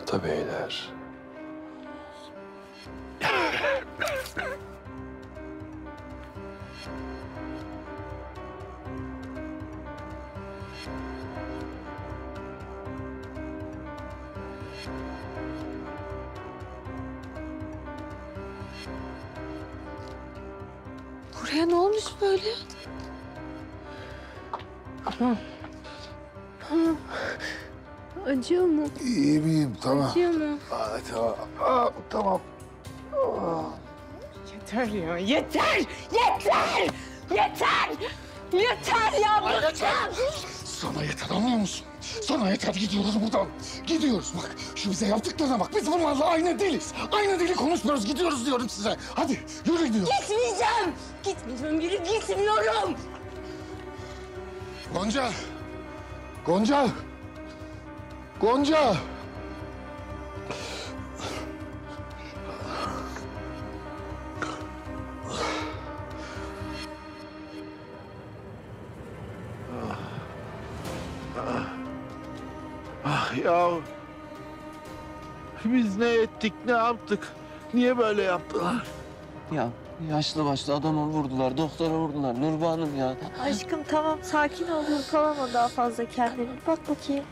Atabeyler. Buraya ne olmuş böyle? Tamam. Tamam. Acıyor mu? İyiyim, tamam. Acıyor mu? Tamam. Tamam. Yeter ya, yeter! Yeter! Yeter! Yeter ya, bırakın! Sana yeter, anlıyor musun? Sana yeter, gidiyoruz buradan. Gidiyoruz bak, şu bize yaptıklarına bak. Biz bunlarla aynı değiliz. Aynı dili konuşmuyoruz, gidiyoruz diyorum size. Hadi, yürü gidiyoruz. Gitmeyeceğim! Gitmeyeceğim, yürü gitmiyorum! Gonca! Gonca! Gonca! Ah ya. Biz ne ettik, ne yaptık? Niye böyle yaptılar? Ya yaşlı başlı adamı vurdular, doktora vurdular Nurba Hanım ya. Aşkım tamam sakin ol, hırpalama daha fazla kendini. Bak bakayım.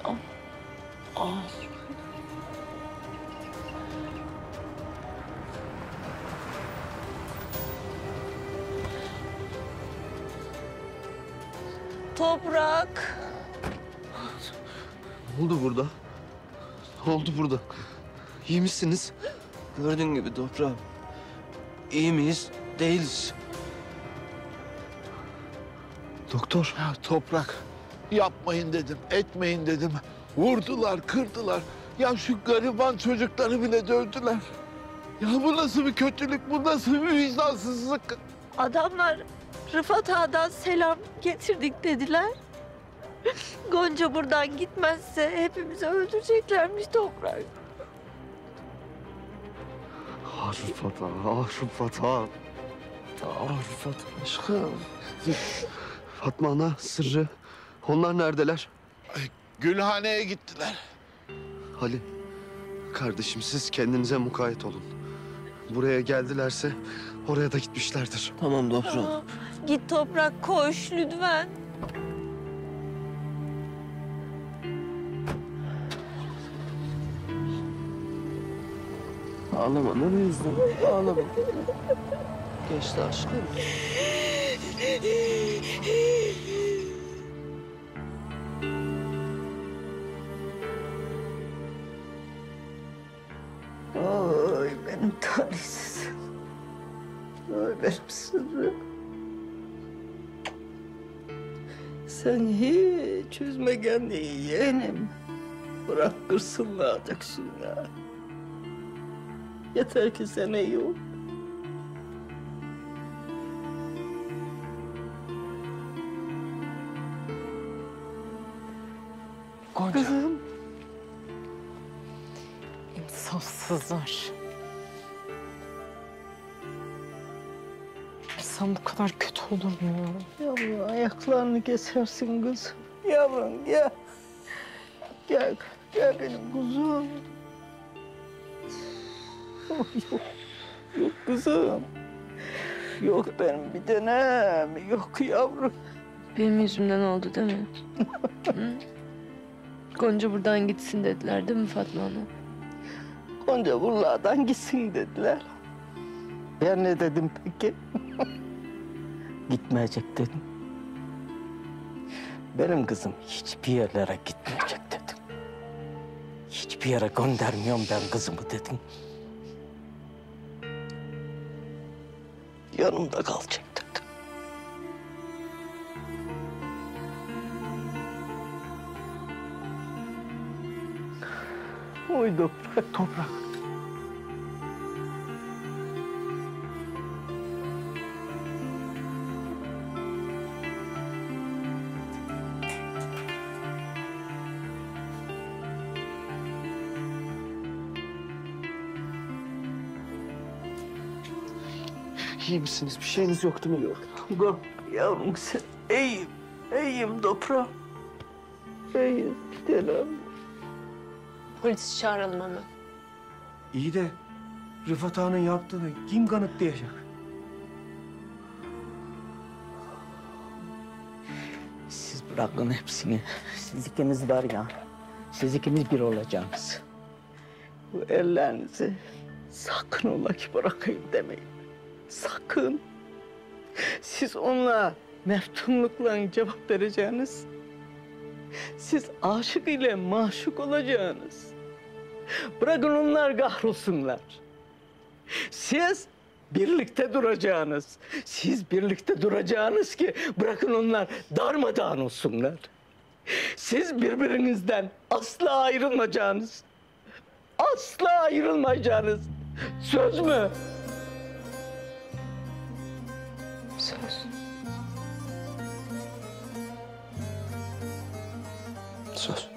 Toprak. Ne oldu burada? Ne oldu burada? İyi misiniz? Gördüğün gibi toprağım. İyi miyiz? Değiliz. Doktor. Ya toprak, yapmayın dedim, etmeyin dedim. Vurdular, kırdılar. Ya şu gariban çocukları bile dövdüler. Ya bu nasıl bir kötülük, bu nasıl bir vicdansızlık? Adamlar Rıfat Ağa'dan selam getirdik dediler. Gonca buradan gitmezse hepimizi öldüreceklermiş Toprak. Ah Rıfat ağa, ah Rıfat ağa. Ah Rıfat aşkım. Fatma ana, Sırrı. Onlar neredeler? Gülhane'ye gittiler. Ali, kardeşim siz kendinize mukayyet olun. Buraya geldilerse oraya da gitmişlerdir. Tamam doktor. Git Toprak koş lütfen. Ağlama ne yüzden? Ağlama. Geçti aşkım. Ay benim talihsizim. Ay benim sırrım. Sen hiç üzme kendini yeğenim. Bırak kırsınlar döksünler. Yeter ki sen iyi ol. Gonca. Kızım. İnsafsızlar. İnsan bu kadar kötü olur mu ya? Yavrum ayaklarını kesersin kızım. Yavrum gel. Gel, gel benim kuzum. Oh, yok, yok kızım. Yok benim bir tanem. Yok yavrum. Benim yüzümden oldu değil mi? Hı? Gonca buradan gitsin dediler değil mi Fatma Hanım? Gonca buralardan gitsin dediler. Ben ne dedim peki? Gitmeyecek dedim. Benim kızım hiçbir yerlere gitmeyecek dedim. Hiçbir yere göndermiyorum ben kızımı dedim. Yanımda kalacak dedim. Oy toprak. Toprak. İyi misiniz? Bir şeyiniz yok değil mi? Yok. Korkma yavrum sen. İyiyim. İyiyim toprağım. İyiyim bir tanem. Polis çağıralım hemen. İyi de Rıfat Ağa'nın yaptığını kim kanıtlayacak? Siz bırakın hepsini. Siz ikiniz var ya, siz ikiniz bir olacaksınız. Bu ellerinizi sakın ola ki bırakayım demeyin. Sakın. Siz onunla meftunlukla cevap vereceğiniz. Siz aşık ile maşuk olacaksınız. Bırakın onlar kahrolsunlar. Siz birlikte duracaksınız. Siz birlikte duracaksınız ki bırakın onlar darmadağın olsunlar. Siz birbirinizden asla ayrılmayacaksınız. Asla ayrılmayacaksınız. Söz mü? Söz. Söz.